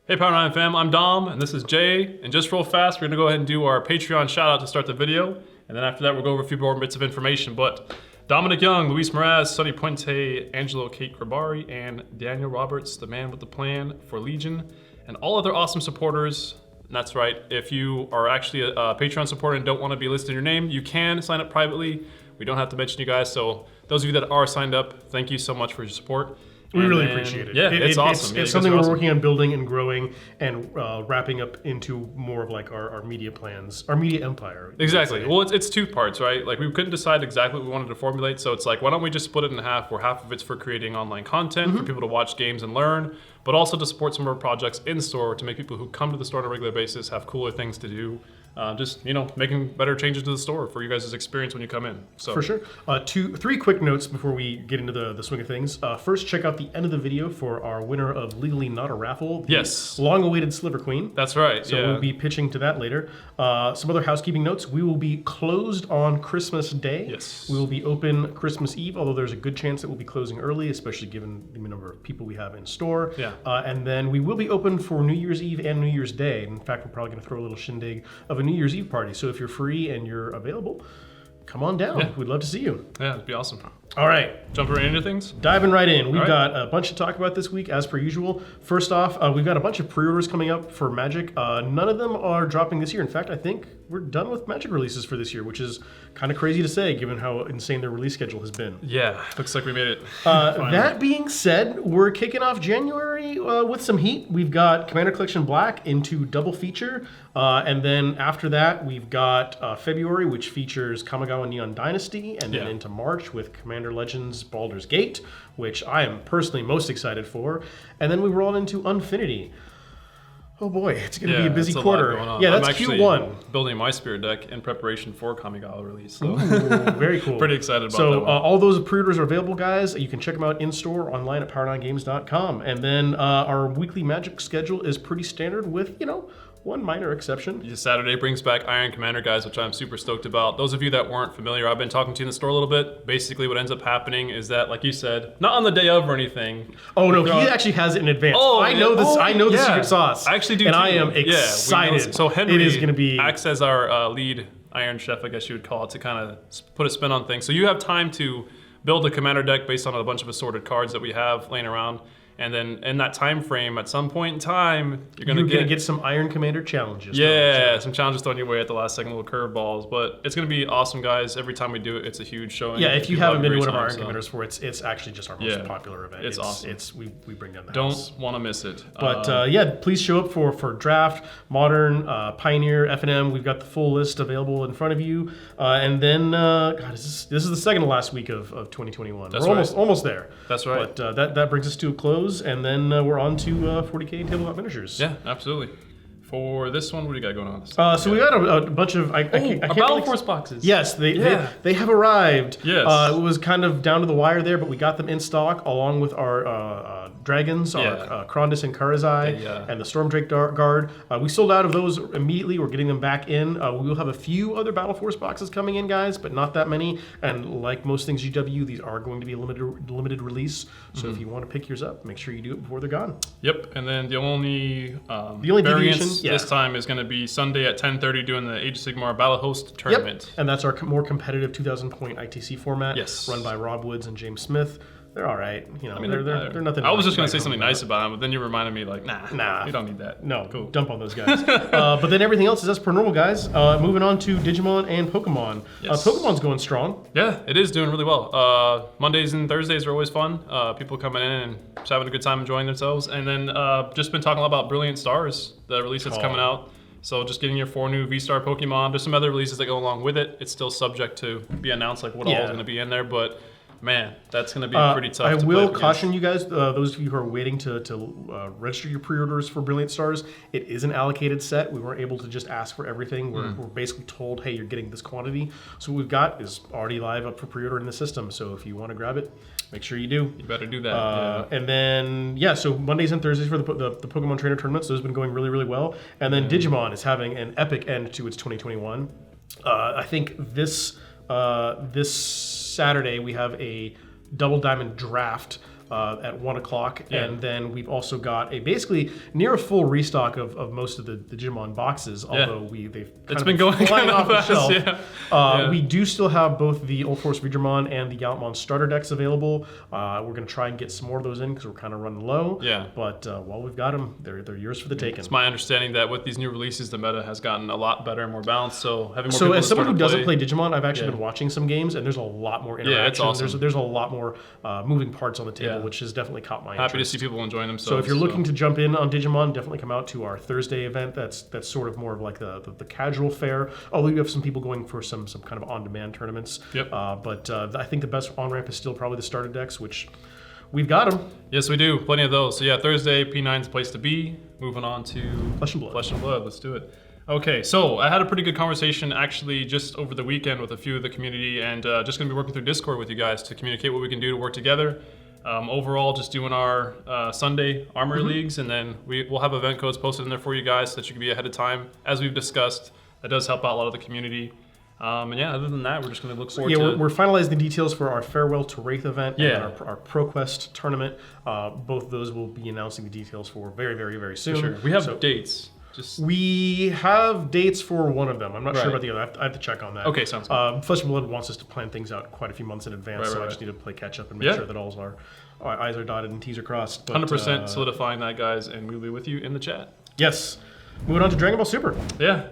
Hey Power9 fam, I'm Dom, and this is Jay, and just real fast, we're gonna go ahead and do our Patreon shout out to start the video, and then after that we'll go over a few more bits of information, but Dominic Young, Luis Moraz, Sonny Puente, Angelo Kate Grabari, and Daniel Roberts, the man with the plan for Legion, and all other awesome supporters. And that's right, if you are actually a Patreon supporter and don't want to be listed in your name, you can sign up privately. We don't have to mention you guys, so those of you that are signed up, thank you so much for your support. We really appreciate it. Yeah, it's awesome. It's something we're working on building and growing and wrapping up into more of like our media plans, our media empire. Exactly. Well, it's two parts, right? Like we couldn't decide exactly what we wanted to formulate, so it's like, why don't we just split it in half, where half of it's for creating online content for people to watch games and learn, but also to support some of our projects in store to make people who come to the store on a regular basis have cooler things to do. Just, making better changes to the store for you guys' experience when you come in. So for sure. Three quick notes before we get into the swing of things. First, check out the end of the video for our winner of Legally Not a Raffle. Yes. Long-awaited Sliver Queen. That's right. So we'll be pitching to that later. Some other housekeeping notes. We will be closed on Christmas Day. Yes. We will be open Christmas Eve, although there's a good chance that we'll be closing early, especially given the number of people we have in store. Yeah. And then we will be open for New Year's Eve and New Year's Day. In fact, we're probably going to throw a little shindig of a New Year's Eve party. So if you're free and you're available, come on down. Yeah. We'd love to see you. Yeah, it'd be awesome. All right. Jumping right into things? Diving right in. We've got a bunch to talk about this week, as per usual. First off, we've got a bunch of pre-orders coming up for Magic. None of them are dropping this year. In fact, I think we're done with Magic releases for this year, which is kind of crazy to say, given how insane their release schedule has been. Yeah, looks like we made it. That being said, we're kicking off January with some heat. We've got Commander Collection Black into double feature. And then after that, we've got February, which features Kamigawa Neon Dynasty, and then into March with Commander Legends Baldur's Gate, which I am personally most excited for. And then we roll into Unfinity. Oh boy, it's going to be a busy quarter. Yeah, that's Q1. Building my Spirit deck in preparation for Kamigawa release. So. Ooh, very cool. Pretty excited about that. So all those pre-orders are available, guys. You can check them out in store, online at power9games.com. And then our weekly Magic schedule is pretty standard with, one minor exception. Saturday brings back Iron Commander, guys, which I'm super stoked about. Those of you that weren't familiar, I've been talking to you in the store a little bit. Basically, what ends up happening is that, like you said, not on the day of or anything. Oh no, he actually has it in advance. Oh, I know this. I know the secret sauce. I actually do, and too. I am excited. So Henry it is going to be acts as our lead Iron Chef, I guess you would call it, to kind of put a spin on things. So you have time to build a Commander deck based on a bunch of assorted cards that we have laying around. And then in that time frame, at some point in time, you're gonna get some Iron Commander challenges. Yeah, some challenges thrown your way at the last second, little curveballs. But it's gonna be awesome, guys. Every time we do it, it's a huge showing. Yeah, if you haven't been to one of our Iron Commanders before, it's actually just our most popular event. It's awesome. We bring down the house. Don't want to miss it. But please show up for Draft, Modern, Pioneer, F&M. We've got the full list available in front of you. And then, this is the second to last week of 2021. That's We're almost there. That's right. But that brings us to a close, and then we're on to 40K tabletop miniatures. Yeah, absolutely. For this one, what do you got going on? So we got a bunch of our Battle Force boxes. Yes, they have arrived. Yes. It was kind of down to the wire there, but we got them in stock along with our dragons, our Krondys and Karazai, and the Stormdrake Guard. We sold out of those immediately. We're getting them back in. We will have a few other Battle Force boxes coming in, guys, but not that many. And like most things GW, these are going to be a limited release. So if you want to pick yours up, make sure you do it before they're gone. Yep. And then the only variance this time is going to be Sunday at 10:30 doing the Age of Sigmar Battle Host tournament. Yep. And that's our more competitive 2,000 point ITC format. Yes. Run by Rob Woods and James Smith. They're all right. They're nothing. I was just going to say something nice about them, but then you reminded me, nah, you don't need that. No, cool. Dump on those guys. But then everything else is as per normal, guys. Moving on to Digimon and Pokemon. Yes. Pokemon's going strong. Yeah, it is doing really well. Mondays and Thursdays are always fun. People coming in and just having a good time enjoying themselves. And then just been talking a lot about Brilliant Stars, the release that's coming out. So just getting your 4 new V-Star Pokemon. There's some other releases that go along with it. It's still subject to be announced, like what all is going to be in there, but man, that's going to be pretty tough. I will caution you guys, those of you who are waiting to register your pre-orders for Brilliant Stars, it is an allocated set. We weren't able to just ask for everything. We're basically told, hey, you're getting this quantity. So what we've got is already live up for pre-order in the system. So if you want to grab it, make sure you do. You better do that. And then, so Mondays and Thursdays for the Pokemon Trainer Tournaments, those have been going really, really well. And then Digimon is having an epic end to its 2021. I think this Saturday we have a Double Diamond draft at 1 o'clock. Yeah. And then we've also got a basically near a full restock of most of the Digimon boxes, although they've kind of been going flying off the fast, shelf. yeah. We do still have both the Old Force Vigramon and the Gallantmon starter decks available. We're going to try and get some more of those in because we're kind of running low. Yeah. But while we've got them, they're yours for the taking. It's my understanding that with these new releases, the meta has gotten a lot better and more balanced. So having more people as to someone start who to doesn't play Digimon, I've actually been watching some games, and there's a lot more interaction. Yeah, it's awesome. There's a lot more moving parts on the table, Yeah. which has definitely caught my Happy to interest. see people enjoying themselves. So if you're looking to jump in on Digimon, definitely come out to our Thursday event. That's sort of more of like the casual fare. Although you have some people going for some kind of on-demand tournaments. Yep. But I think the best on-ramp is still probably the starter decks, which we've got them. Yes, we do. Plenty of those. So yeah, Thursday, P9's the place to be. Moving on to Flesh and Blood. Flesh and Blood. Let's do it. Okay, so I had a pretty good conversation actually just over the weekend with a few of the community, and just going to be working through Discord with you guys to communicate what we can do to work together. Overall, just doing our Sunday Armory Leagues, and then we'll have event codes posted in there for you guys so that you can be ahead of time. As we've discussed, that does help out a lot of the community. And yeah, other than that, we're just going to look forward to... we're finalizing the details for our Farewell to Wraith event and Yeah. our ProQuest tournament. Both of those will be announcing the details for very, very, very soon. Sure. We have dates. We have dates for one of them. I'm not sure Right. about the other. I have to check on that. Okay, sounds good. Flesh and Blood wants us to plan things out quite a few months in advance, so I just need to play catch up and make sure that all our I's are dotted and T's are crossed. But, 100% solidifying that, guys, and we'll be with you in the chat. Yes. Moving on to Dragon Ball Super. Yeah,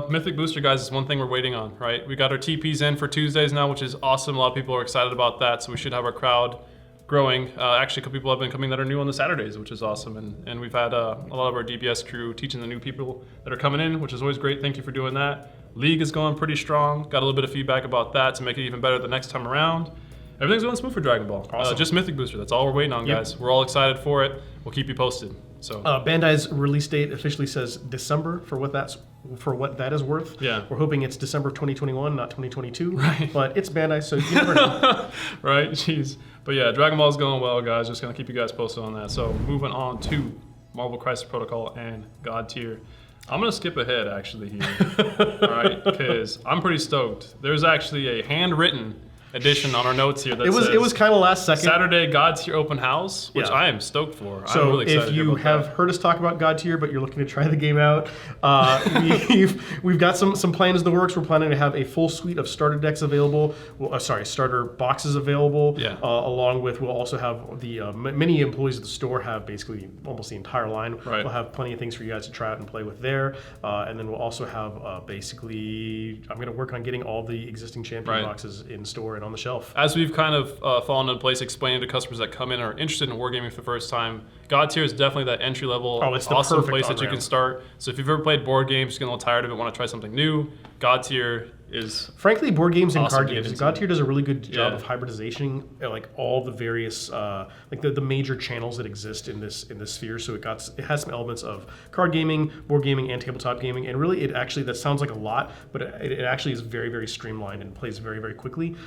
Mythic Booster, guys, is one thing we're waiting on, right? We got our TPs in for Tuesdays now, which is awesome. A lot of people are excited about that, so we should have our crowd growing. Actually, a couple people have been coming that are new on the Saturdays, which is awesome. And we've had a lot of our DBS crew teaching the new people that are coming in, which is always great. Thank you for doing that. League is going pretty strong. Got a little bit of feedback about that to make it even better the next time around. Everything's going smooth for Dragon Ball. Awesome. Just Mythic Booster. That's all we're waiting on, guys. We're all excited for it. We'll keep you posted. So Bandai's release date officially says December for what that is worth. Yeah. We're hoping it's December of 2021, not 2022. Right. But it's Bandai, so you never know. Right? Jeez. But yeah, Dragon Ball's going well, guys. Just going to keep you guys posted on that. So moving on to Marvel Crisis Protocol and God Tier. I'm going to skip ahead, actually, here. All right? Because I'm pretty stoked. There's actually a handwritten edition on our notes here that says It was kind of last second. Saturday God Tier Open House, which Yeah. I am stoked for. So I'm really excited if you about have that. heard us talk about God Tier, but you're looking to try the game out, we've got some plans in the works. We're planning to have a full suite of starter decks available. Well, starter boxes available. Yeah. Along with, we'll also have the many employees of the store have basically almost the entire line. Right. We'll have plenty of things for you guys to try out and play with there. And then we'll also have basically, I'm going to work on getting all the existing champion boxes in store and on the shelf. As we've kind of fallen into place explaining to customers that come in and are interested in wargaming for the first time, God Tier is definitely that entry level, it's the awesome perfect place that you on-ramp. can start. So if you've ever played board games, you're getting a little tired of it, want to try something new, God Tier is frankly board games and awesome card to get games. into. God Tier does a really good job Yeah. of hybridization, like all the various like the major channels that exist in this sphere. So it has some elements of card gaming, board gaming, and tabletop gaming. And really, that sounds like a lot, but it actually is very, very streamlined and plays very, very quickly.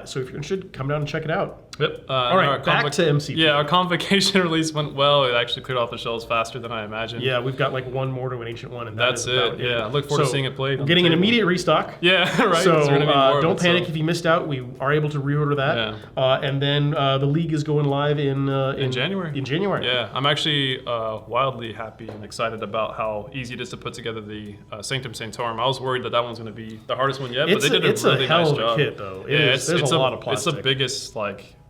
So if you're interested, come down and check it out. Yep. All right, back to MCP. Yeah, our Convocation release went well. It actually cleared off the shelves faster than I imagined. Yeah, we've got like one more to an ancient one, and That's that is about it. Yeah, I look forward to seeing it played. We're on getting the an table. immediate restock. Yeah, right. So There's gonna be more of don't it, panic so- if you missed out. We are able to reorder that. Yeah. And then the league is going live in January. In January. Yeah, I'm actually wildly happy and excited about how easy it is to put together the Sanctum Sanctorum. I was worried that one's going to be the hardest one yet, but they did it's a really hell nice of a job. kit, though. There's a lot of It's plastic. the biggest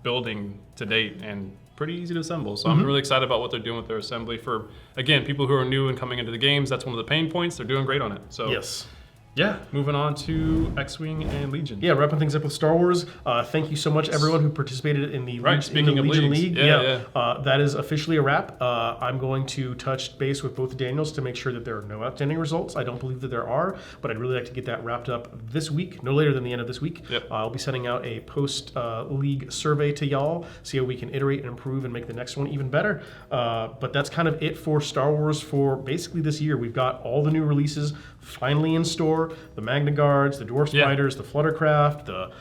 building to date and pretty easy to assemble. So Mm-hmm. I'm really excited about what they're doing with their assembly. For again, people who are new and coming into the games, that's one of the pain points. They're doing great on it. So Yes. yeah, moving on to X-Wing and Legion. Yeah, wrapping things up with Star Wars. Thank you so much, everyone who participated in the, Speaking of Legion leagues. League. Yeah. That is officially a wrap. I'm going to touch base with both Daniels to make sure that there are no outstanding results. I don't believe that there are, but I'd really like to get that wrapped up this week, no later than the end of this week. Yep. I'll be sending out a post-league survey to y'all, see how we can iterate and improve and make the next one even better. But that's kind of it for Star Wars for basically this year. We've got all the new releases finally in store. The Magna Guards, the Dwarf Yeah. Spiders, the Fluttercraft, the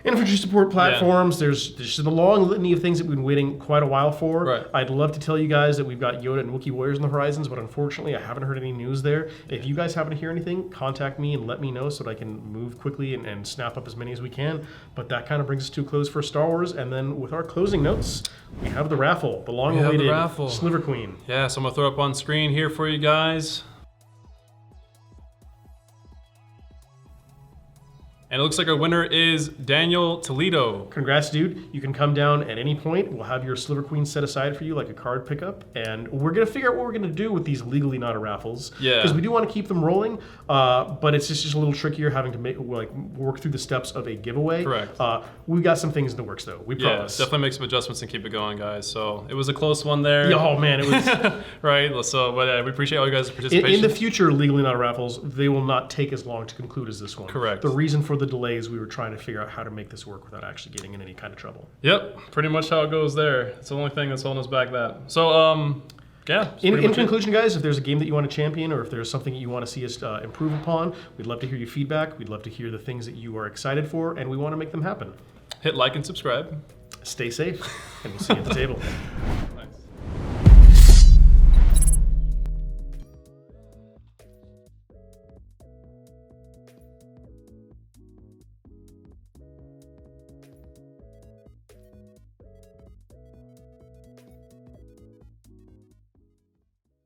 Infantry support platforms. There's just a long litany of things that we've been waiting quite a while for. Right. I'd love to tell you guys that we've got Yoda and Wookiee Warriors on the horizons, but unfortunately I haven't heard any news there. If you guys happen to hear anything, contact me and let me know so that I can move quickly and snap up as many as we can. But that kind of brings us to a close for Star Wars. And then with our closing notes, we have the raffle, the long-awaited Sliver Queen. Yeah, so I'm going to throw it up on screen here for you guys. And it looks like our winner is Daniel Toledo. Congrats, dude. You can come down at any point. We'll have your Sliver Queen set aside for you like a card pickup. And we're going to figure out what we're going to do with these legally not raffles. Yeah. Because we do want to keep them rolling, but it's just a little trickier having to work through the steps of a giveaway. Correct. We've got some things in the works, though. We promise. Yeah, definitely make some adjustments and keep it going, guys. So it was a close one there. Yeah, oh, man, it was... Right, so but we appreciate all you guys' participation. In the future, legally not raffles, they will not take as long to conclude as this one. Correct. The reason for the delay is we were trying to figure out how to make this work without actually getting in any kind of trouble. Yep, pretty much how it goes there. It's the only thing that's holding us back that. So, yeah. In conclusion, guys, if there's a game that you want to champion or if there's something that you want to see us improve upon, we'd love to hear your feedback. We'd love to hear the things that you are excited for, and we want to make them happen. Hit like and subscribe. Stay safe, and we'll see you at the table.